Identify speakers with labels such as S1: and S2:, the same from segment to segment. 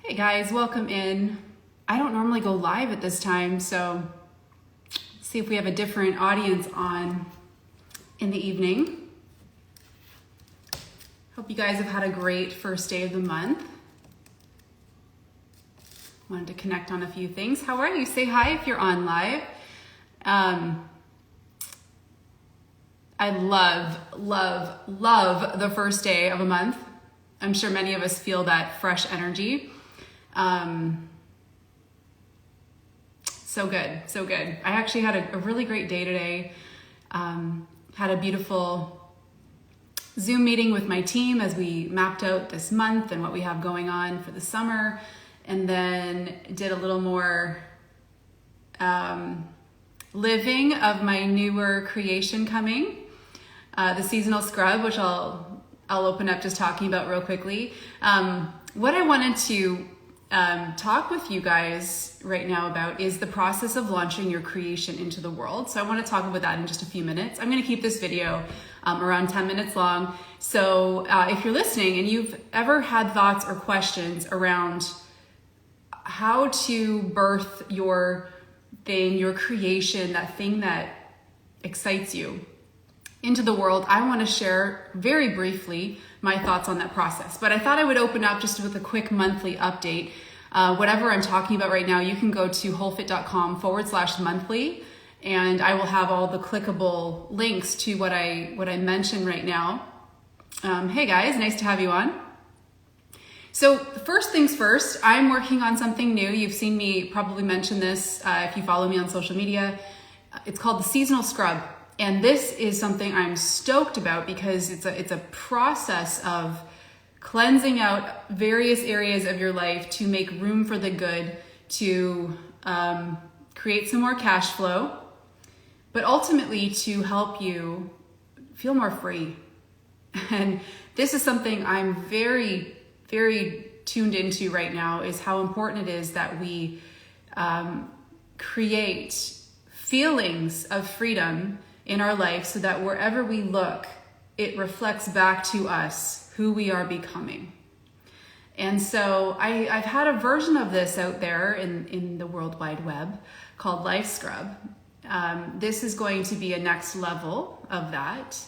S1: Hey guys, welcome in. I don't normally go live at this time, so let's see if we have a different audience on in the evening. Hope you guys have had a great first day of the month. Wanted to connect on a few things. How are you? Say hi if you're on live. I love the first day of a month. I'm sure many of us feel that fresh energy. So good, so good. I actually had a really great day today. Had a beautiful Zoom meeting with my team as we mapped out this month and what we have going on for the summer. And then did a little more living of my newer creation coming. The seasonal scrub, which I'll open up just talking about real quickly. What I wanted to talk with you guys right now about is the process of launching your creation into the world. So I want to talk about that in just a few minutes. I'm going to keep this video around 10 minutes long. So if you're listening and you've ever had thoughts or questions around how to birth your thing, your creation, that thing that excites you into the world, I want to share very briefly my thoughts on that process. But I thought I would open up just with a quick monthly update. Whatever I'm talking about right now, you can go to wholefit.com/monthly, and I will have all the clickable links to what I mentioned right now. Hey guys, nice to have you on. So first things first, I'm working on something new. You've seen me probably mention this if you follow me on social media. It's called the Seasonal Scrub. And this is something I'm stoked about because it's a process of cleansing out various areas of your life to make room for the good, to create some more cash flow, but ultimately to help you feel more free. And this is something I'm very, very tuned into right now, is how important it is that we create feelings of freedom in our life so that wherever we look, it reflects back to us who we are becoming. And so I've had a version of this out there in the World Wide Web called Life Scrub. This is going to be a next level of that.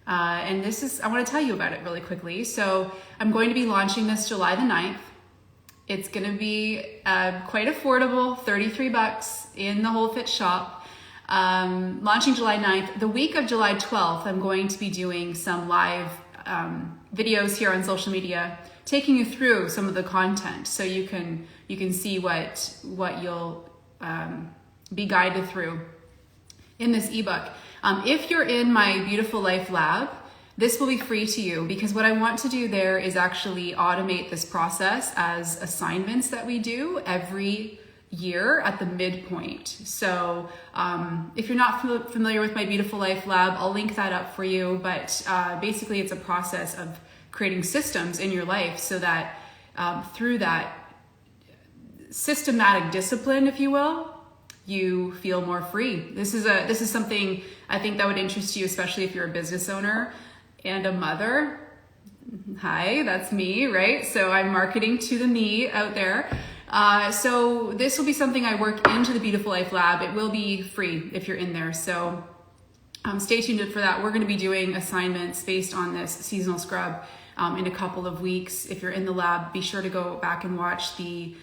S1: And I want to tell you about it really quickly. So I'm going to be launching this July the 9th. It's going to be quite affordable, $33 in the Whole Fit shop. Launching July 9th. The week of July 12th, I'm going to be doing some live videos here on social media, taking you through some of the content so you can see what you'll be guided through in this ebook. If you're in my Beautiful Life Lab, this will be free to you, because what I want to do there is actually automate this process as assignments that we do every year at the midpoint. So if you're not familiar with my Beautiful Life Lab, I'll link that up for you. But basically it's a process of creating systems in your life so that through that systematic discipline, if you will, you feel more free. This is something I think that would interest you, especially if you're a business owner and a mother. Hi, that's me, right? So I'm marketing to the me out there. So this will be something I work into the Beautiful Life Lab. It will be free if you're in there. So stay tuned for that. We're going to be doing assignments based on this seasonal scrub in a couple of weeks. If you're in the lab, be sure to go back and watch the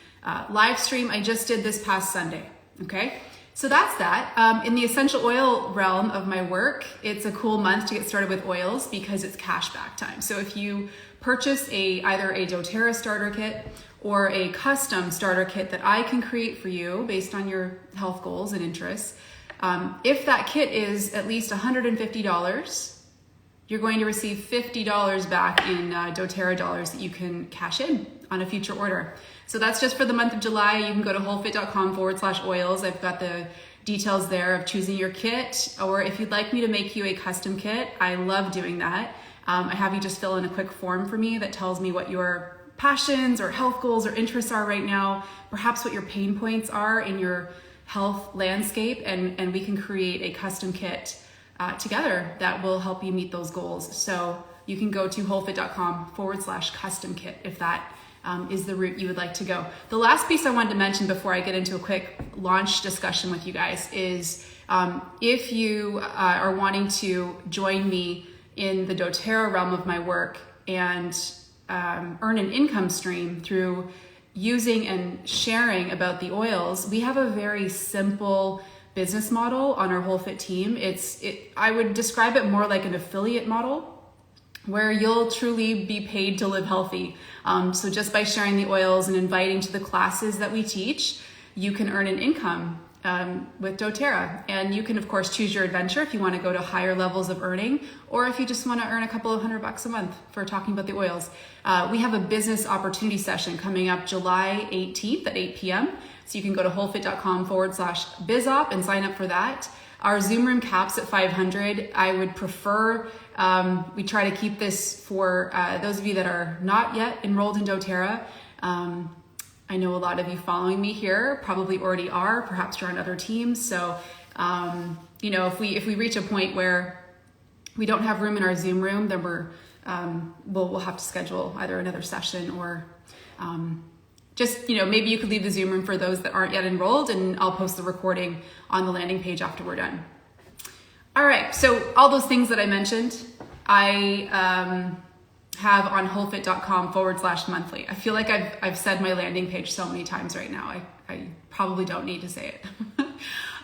S1: live stream I just did this past Sunday. Okay, so that's that. In the essential oil realm of my work, it's a cool month to get started with oils because it's cashback time. So if you purchase either a doTERRA starter kit or a custom starter kit that I can create for you based on your health goals and interests, if that kit is at least $150, you're going to receive $50 back in doTERRA dollars that you can cash in on a future order. So that's just for the month of July. You can go to wholefit.com/oils. I've got the details there of choosing your kit, or if you'd like me to make you a custom kit, I love doing that. I have you just fill in a quick form for me that tells me what your passions or health goals or interests are right now, perhaps what your pain points are in your health landscape, and we can create a custom kit together that will help you meet those goals. So you can go to wholefit.com/custom kit if that is the route you would like to go. The last piece I wanted to mention before I get into a quick launch discussion with you guys is if you are wanting to join me in the doTERRA realm of my work and earn an income stream through using and sharing about the oils, we have a very simple business model on our WholeFit team. I would describe it more like an affiliate model where you'll truly be paid to live healthy. So just by sharing the oils and inviting to the classes that we teach, you can earn an income with doTERRA. And you can, of course, choose your adventure if you want to go to higher levels of earning, or if you just want to earn a couple of $100 a month for talking about the oils. We have a business opportunity session coming up July 18th at 8 p.m. So you can go to wholefit.com/bizop and sign up for that. Our Zoom room caps at 500. I would prefer, we try to keep this for those of you that are not yet enrolled in doTERRA. I know a lot of you following me here probably already are, perhaps you're on other teams. So, if we reach a point where we don't have room in our Zoom room, then we'll have to schedule either another session or maybe you could leave the Zoom room for those that aren't yet enrolled, and I'll post the recording on the landing page after we're done. All right, so all those things that I mentioned, I have on wholefit.com/monthly. I feel like I've said my landing page so many times right now. I probably don't need to say it.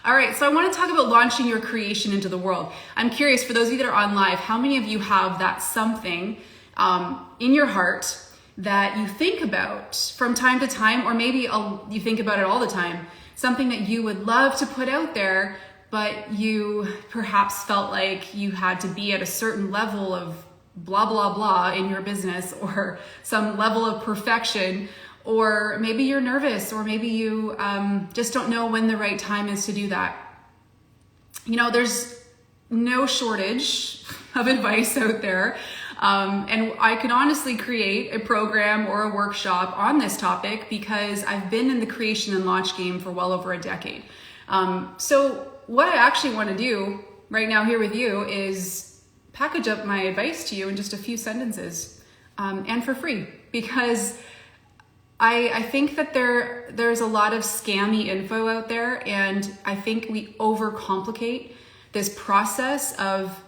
S1: All right, so I want to talk about launching your creation into the world. I'm curious, for those of you that are on live, how many of you have that something in your heart that you think about from time to time, or maybe you think about it all the time, something that you would love to put out there, but you perhaps felt like you had to be at a certain level of blah, blah, blah in your business, or some level of perfection, or maybe you're nervous, or maybe you just don't know when the right time is to do that. There's no shortage of advice out there. And I could honestly create a program or a workshop on this topic because I've been in the creation and launch game for well over a decade. So what I actually want to do right now here with you is package up my advice to you in just a few sentences, and for free, because I think that there's a lot of scammy info out there, and I think we overcomplicate this process of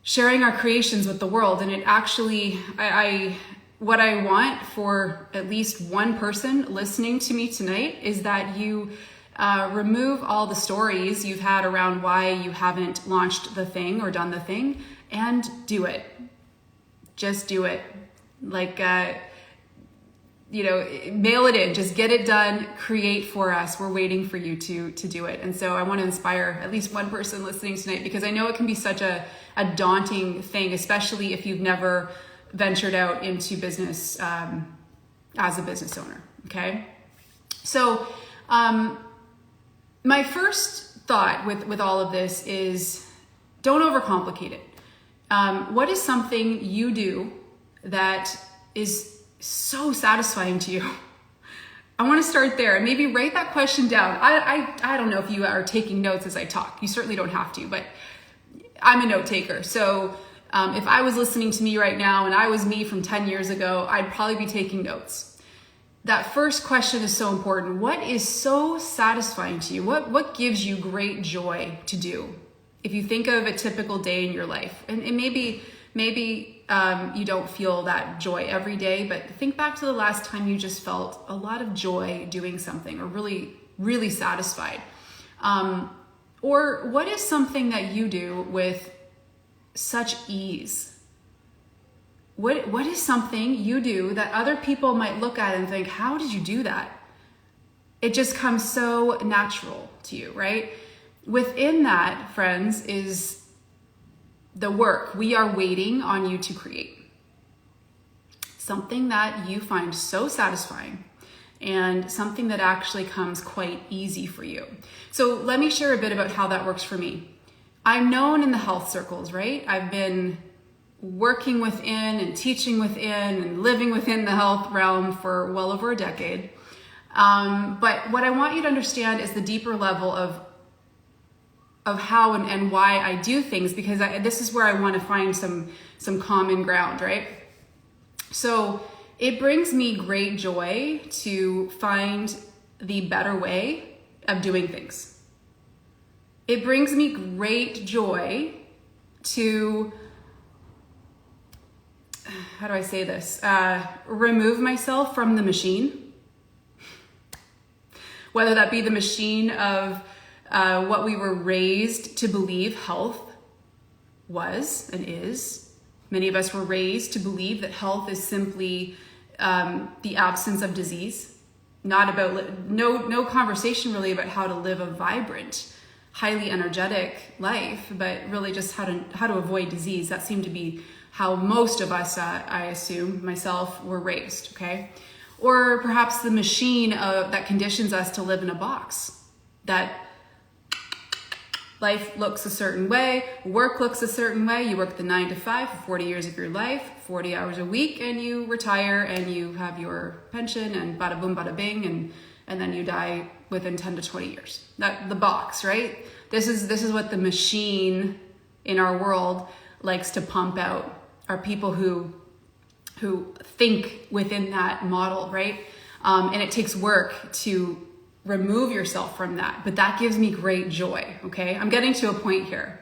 S1: sharing our creations with the world. And it actually, what I want for at least one person listening to me tonight is that you remove all the stories you've had around why you haven't launched the thing or done the thing, and do it. Just do it. Mail it in, just get it done, create for us. We're waiting for you to do it. And so I want to inspire at least one person listening tonight, because I know it can be such a daunting thing, especially if you've never ventured out into business as a business owner. Okay. So my first thought with all of this is, don't overcomplicate it. What is something you do that is so satisfying to you? I want to start there, and maybe write that question down. I don't know if you are taking notes as I talk. You certainly don't have to, but I'm a note taker. So if I was listening to me right now and I was me from 10 years ago, I'd probably be taking notes. That first question is so important. What is so satisfying to you? What gives you great joy to do? If you think of a typical day in your life, and maybe you don't feel that joy every day, but think back to the last time you just felt a lot of joy doing something, or really, really satisfied. Or what is something that you do with such ease? What is something you do that other people might look at and think, how did you do that? It just comes so natural to you, right? Within that, friends, is the work we are waiting on you to create. Something that you find so satisfying, and something that actually comes quite easy for you. So let me share a bit about how that works for me. I'm known in the health circles, right? I've been working within and teaching within and living within the health realm for well over a decade. But what I want you to understand is the deeper level of how and why I do things, because this is where I want to find some common ground, right? So it brings me great joy to find the better way of doing things. It brings me great joy to, how do I say this? Remove myself from the machine. Whether that be the machine of what we were raised to believe health was and is. Many of us were raised to believe that health is simply the absence of disease. Not about, no conversation really about how to live a vibrant, highly energetic life, but really just how to avoid disease. That seemed to be how most of us, I assume, myself, were raised, okay? Or perhaps the machine that conditions us to live in a box, that life looks a certain way, work looks a certain way. You work the 9 to 5 for 40 years of your life, 40 hours a week, and you retire and you have your pension and bada boom, bada bing, and then you die within 10 to 20 years. The box, right? This is what the machine in our world likes to pump out, are people who think within that model, right? And it takes work to remove yourself from that, but that gives me great joy, okay? I'm getting to a point here.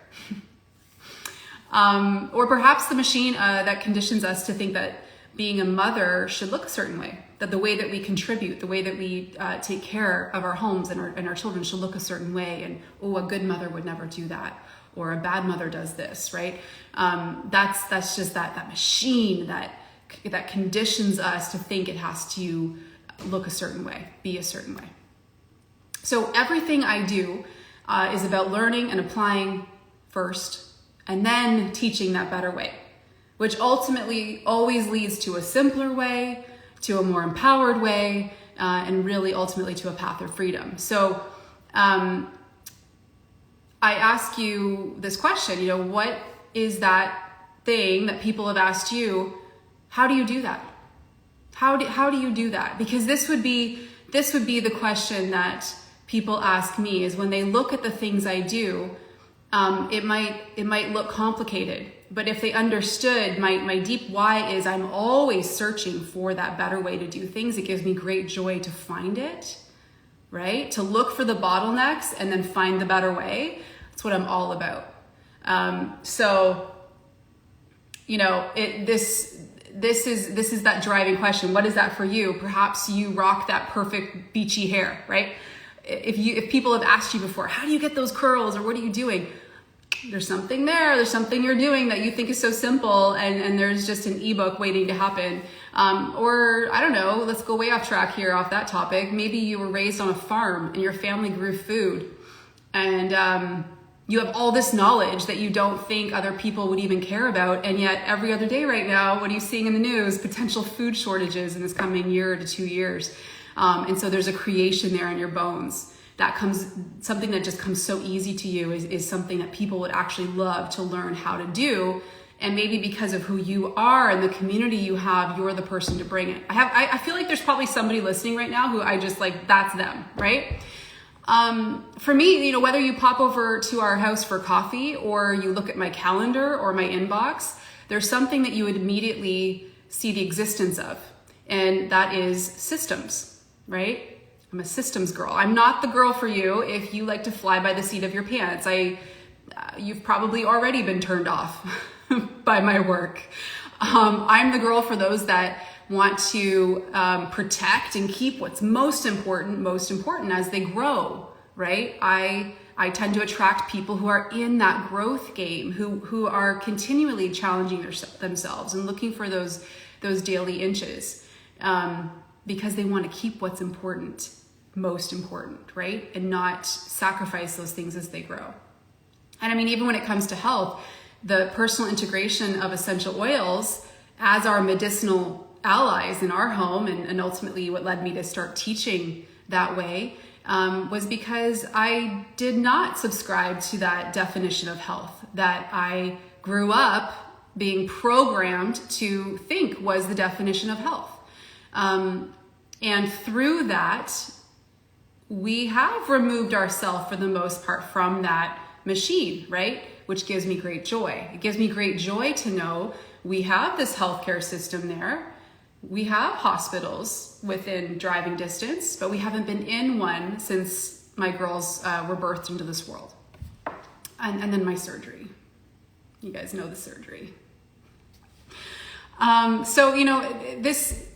S1: Or perhaps the machine that conditions us to think that being a mother should look a certain way, that the way that we contribute, the way that we take care of our homes and our children should look a certain way, and a good mother would never do that, or a bad mother does this, right? That's just that machine that conditions us to think it has to look a certain way, be a certain way. So everything I do is about learning and applying first, and then teaching that better way, which ultimately always leads to a simpler way, to a more empowered way, and really ultimately to a path of freedom. So I ask you this question, what is that thing that people have asked you? How do you do that? How do you do that? Because this would be the question that people ask me, is when they look at the things I do, it might look complicated, but if they understood my deep why is I'm always searching for that better way to do things. It gives me great joy to find it, right? To look for the bottlenecks and then find the better way. That's what I'm all about. This is that driving question. What is that for you? Perhaps you rock that perfect beachy hair, right? If people have asked you before, how do you get those curls, or what are you doing? There's something there. There's something you're doing that you think is so simple, and there's just an ebook waiting to happen. Or I don't know, let's go way off track here off that topic. Maybe you were raised on a farm and your family grew food, and you have all this knowledge that you don't think other people would even care about. And yet every other day right now, what are you seeing in the news? Potential food shortages in this coming year to 2 years. And so there's a creation there in your bones. Something that just comes so easy to you is something that people would actually love to learn how to do. And maybe because of who you are and the community you have, you're the person to bring it. I feel like there's probably somebody listening right now who I just like, that's them, right? For me, whether you pop over to our house for coffee or you look at my calendar or my inbox, there's something that you would immediately see the existence of, and that is systems, right? I'm a systems girl. I'm not the girl for you if you like to fly by the seat of your pants. You've probably already been turned off by my work. I'm the girl for those that want to protect and keep what's most important as they grow, right? I tend to attract people who are in that growth game, who are continually challenging themselves and looking for those daily inches, because they want to keep what's most important, right? And not sacrifice those things as they grow. And I mean, even when it comes to health, the personal integration of essential oils as our medicinal allies in our home, and ultimately what led me to start teaching that way, was because I did not subscribe to that definition of health that I grew up being programmed to think was the definition of health. And through that, we have removed ourselves for the most part from that machine, right? Which gives me great joy. It gives me great joy to know we have this healthcare system there. We have hospitals within driving distance, but we haven't been in one since my girls were birthed into this world. And then my surgery. You guys know the surgery. So,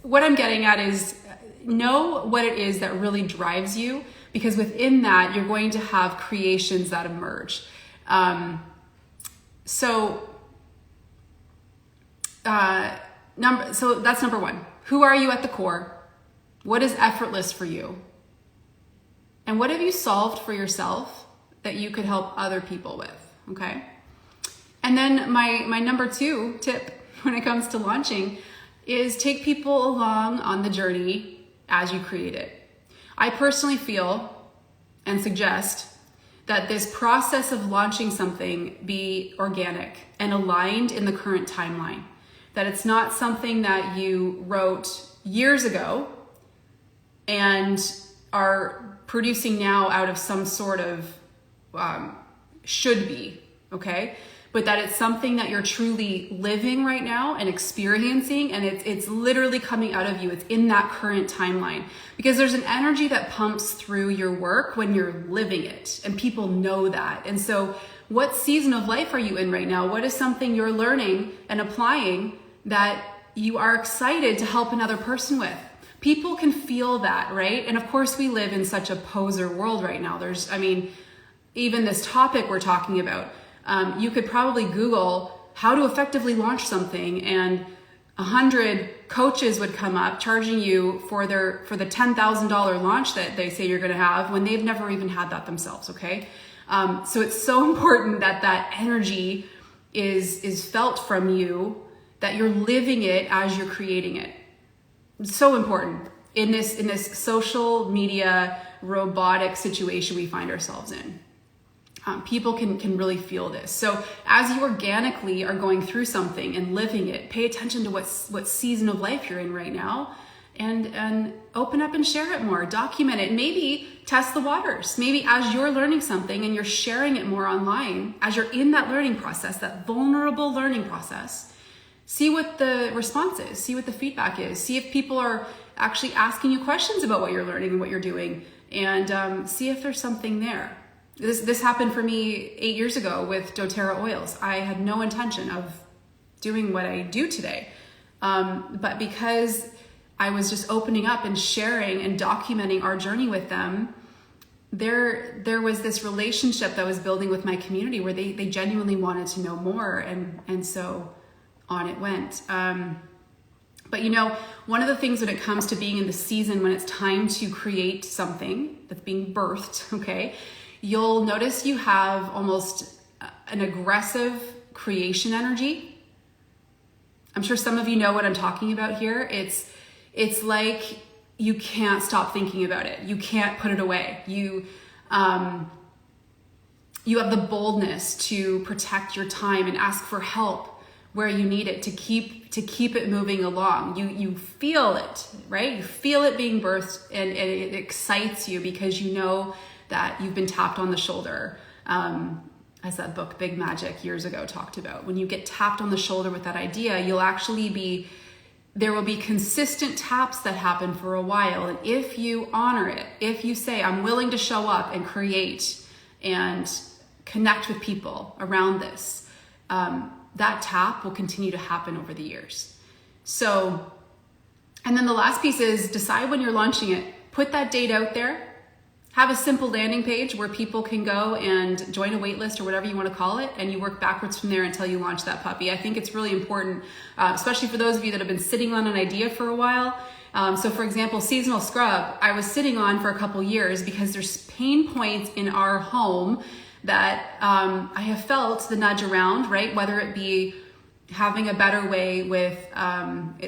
S1: what I'm getting at is know what it is that really drives you, because within that, you're going to have creations that emerge. So that's number one. Who are you at the core? What is effortless for you? And what have you solved for yourself that you could help other people with? Okay. And then my number 2 tip when it comes to launching is take people along on the journey as you create it. I personally feel and suggest that this process of launching something be organic and aligned in the current timeline. That it's not something that you wrote years ago and are producing now out of some sort of should be, okay? But that it's something that you're truly living right now and experiencing, and it's literally coming out of you. It's in that current timeline, because there's an energy that pumps through your work when you're living it, and people know that. And so what season of life are you in right now? What is something you're learning and applying that you are excited to help another person with? People can feel that, right? And of course we live in such a poser world right now. Even this topic we're talking about, you could probably Google how to effectively launch something, and 100 coaches would come up charging you for the $10,000 launch that they say you're going to have when they've never even had that themselves. Okay. So it's so important that energy is felt from you, that you're living it as you're creating it. It's so important in this social media robotic situation we find ourselves in. People can really feel this. So as you organically are going through something and living it, pay attention to what season of life you're in right now, and open up and share it more. Document it. Maybe test the waters. Maybe as you're learning something and you're sharing it more online, as you're in that learning process, that vulnerable learning process, see what the response is. See what the feedback is. See if people are actually asking you questions about what you're learning and what you're doing, and see if there's something there. This happened for me 8 years ago with doTERRA oils. I had no intention of doing what I do today. But because I was just opening up and sharing and documenting our journey with them, there was this relationship that was building with my community where they genuinely wanted to know more, and so on it went. But one of the things when it comes to being in the season when it's time to create something that's being birthed, okay, you'll notice you have almost an aggressive creation energy. I'm sure some of you know what I'm talking about here. It's like you can't stop thinking about it. You can't put it away. You have the boldness to protect your time and ask for help where you need it to keep it moving along. You feel it, right? You feel it being birthed, and it excites you because you know that you've been tapped on the shoulder, as that book Big Magic years ago talked about. When you get tapped on the shoulder with that idea, there will be consistent taps that happen for a while. And if you honor it, if you say, I'm willing to show up and create and connect with people around this, that tap will continue to happen over the years. So, and then the last piece is decide when you're launching it. Put that date out there. Have a simple landing page where people can go and join a wait list or whatever you want to call it, and you work backwards from there until you launch that puppy. I think it's really important, especially for those of you that have been sitting on an idea for a while. So for example, seasonal scrub, I was sitting on for a couple years because there's pain points in our home that I have felt the nudge around, right? Whether it be having a better way with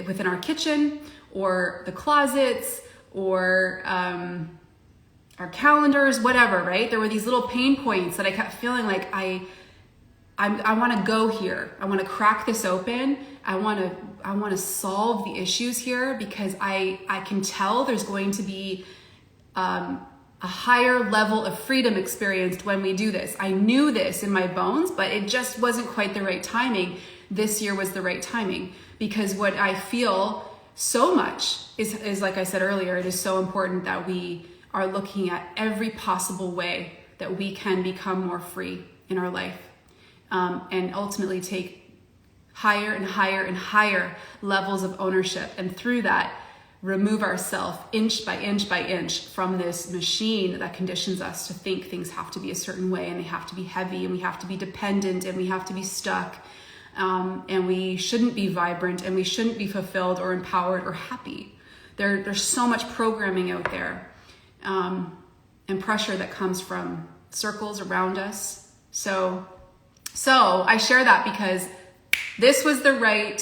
S1: within our kitchen or the closets or our calendars, whatever, right? There were these little pain points that I kept feeling like I want to go here. I want to crack this open. I want to solve the issues here because I can tell there's going to be, a higher level of freedom experienced when we do this. I knew this in my bones, but it just wasn't quite the right timing. This year was the right timing, because what I feel so much is like I said earlier, it is so important that we are looking at every possible way that we can become more free in our life, and ultimately take higher and higher and higher levels of ownership, and through that remove ourselves inch by inch by inch from this machine that conditions us to think things have to be a certain way, and they have to be heavy, and we have to be dependent, and we have to be stuck, and we shouldn't be vibrant, and we shouldn't be fulfilled or empowered or happy. There's so much programming out there, and pressure that comes from circles around us. So I share that because this was the right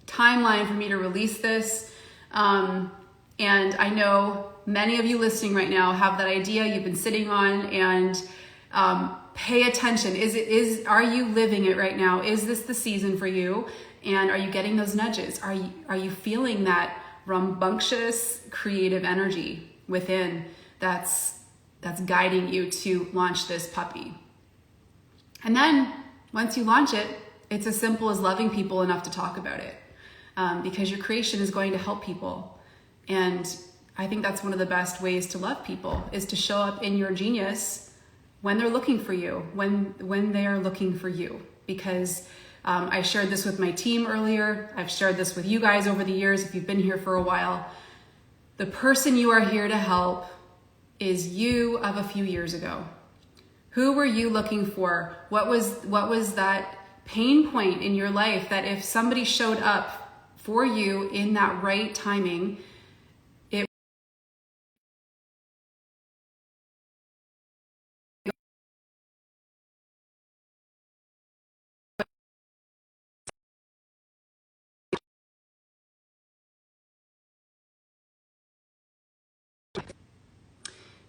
S1: timeline for me to release this. And I know many of you listening right now have that idea you've been sitting on, and pay attention. Are you living it right now? Is this the season for you? And are you getting those nudges? Are you feeling that rambunctious creative energy within that's guiding you to launch this puppy? And then once you launch it, it's as simple as loving people enough to talk about it. Because your creation is going to help people. And I think that's one of the best ways to love people, is to show up in your genius when they're looking for you, when they are looking for you. Because I shared this with my team earlier. I've shared this with you guys over the years, if you've been here for a while. The person you are here to help is you of a few years ago. Who were you looking for? What was that pain point in your life that if somebody showed up for you in that right timing,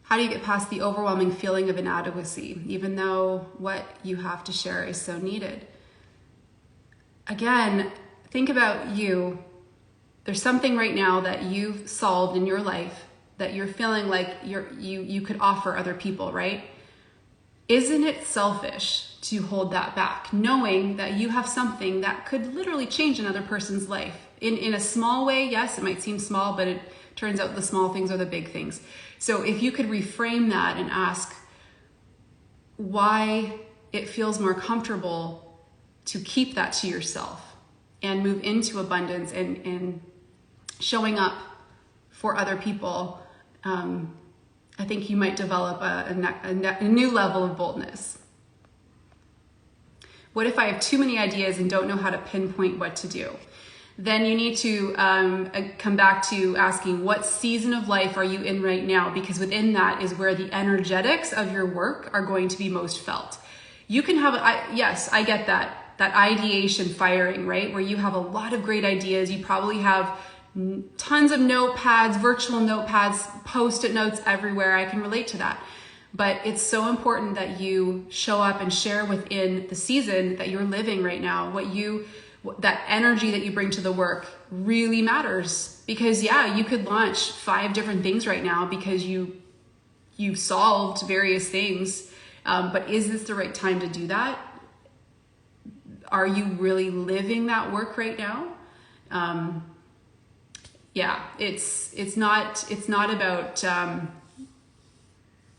S1: how do you get past the overwhelming feeling of inadequacy, even though what you have to share is so needed? Again, think about you. There's something right now that you've solved in your life that you're feeling like you could offer other people, right? Isn't it selfish to hold that back, knowing that you have something that could literally change another person's life? In a small way, yes, it might seem small, but it turns out the small things are the big things. So if you could reframe that and ask why it feels more comfortable to keep that to yourself and move into abundance and showing up for other people, I think you might develop a new level of boldness. What if I have too many ideas and don't know how to pinpoint what to do? Then you need to come back to asking, what season of life are you in right now? Because within that is where the energetics of your work are going to be most felt. You can have, yes, I get that ideation firing, right? Where you have a lot of great ideas. You probably have tons of notepads, virtual notepads, post-it notes everywhere. I can relate to that. But it's so important that you show up and share within the season that you're living right now. That energy that you bring to the work really matters. Because yeah, you could launch 5 different things right now because you've solved various things. But is this the right time to do that? Are you really living that work right now? Yeah, it's not about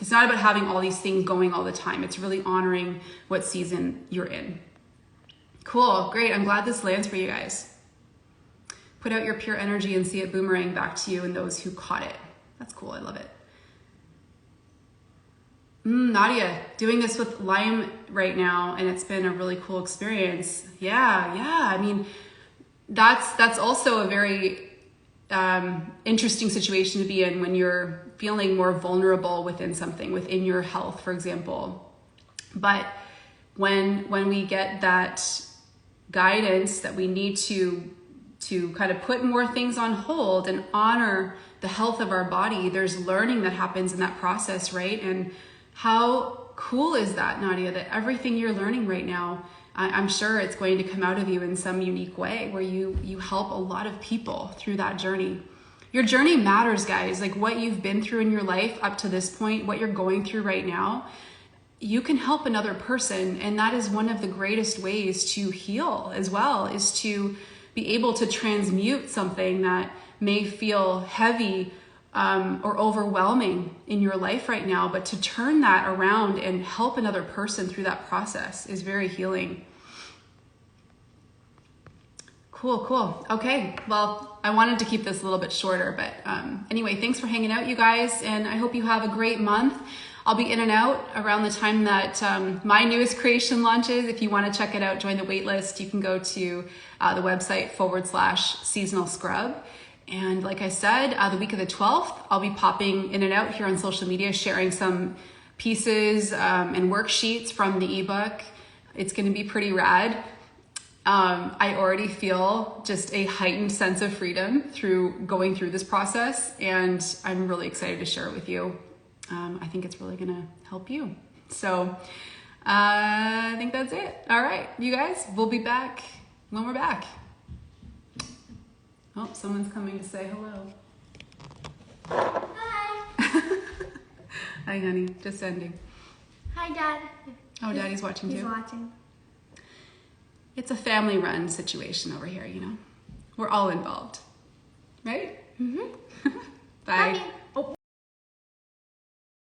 S1: having all these things going all the time. It's really honoring what season you're in. Cool, great. I'm glad this lands for you guys. Put out your pure energy and see it boomerang back to you and those who caught it. That's cool. I love it. Nadia, doing this with Lime right now, and it's been a really cool experience. Yeah. I mean, that's also a very interesting situation to be in when you're feeling more vulnerable within something, within your health, for example. But when we get that guidance that we need to kind of put more things on hold and honor the health of our body, there's learning that happens in that process, right? And how cool is that, Nadia, that everything you're learning right now, I'm sure it's going to come out of you in some unique way where you help a lot of people through that journey. Your journey matters, guys. Like what you've been through in your life up to this point, what you're going through right now, you can help another person. And that is one of the greatest ways to heal as well, is to be able to transmute something that may feel heavy or overwhelming in your life right now, but to turn that around and help another person through that process is very healing. Cool. Okay, well, I wanted to keep this a little bit shorter, but anyway, thanks for hanging out, you guys, and I hope you have a great month. I'll be in and out around the time that my newest creation launches. If you want to check it out, join the waitlist. You can go to the website /seasonal scrub. And like I said, the week of the 12th, I'll be popping in and out here on social media, sharing some pieces and worksheets from the ebook. It's going to be pretty rad. I already feel just a heightened sense of freedom through going through this process, and I'm really excited to share it with you. I think it's really gonna help you. So I think that's it. All right, you guys, we'll be back when we're back. Oh, someone's coming to say hello.
S2: Hi.
S1: Hi, honey, just ending.
S2: Hi, Dad.
S1: Oh, Daddy's watching too?
S2: He's watching.
S1: It's a family run situation over here, you know. We're all involved, right?
S2: Mm-hmm.
S1: Bye.
S2: Love you.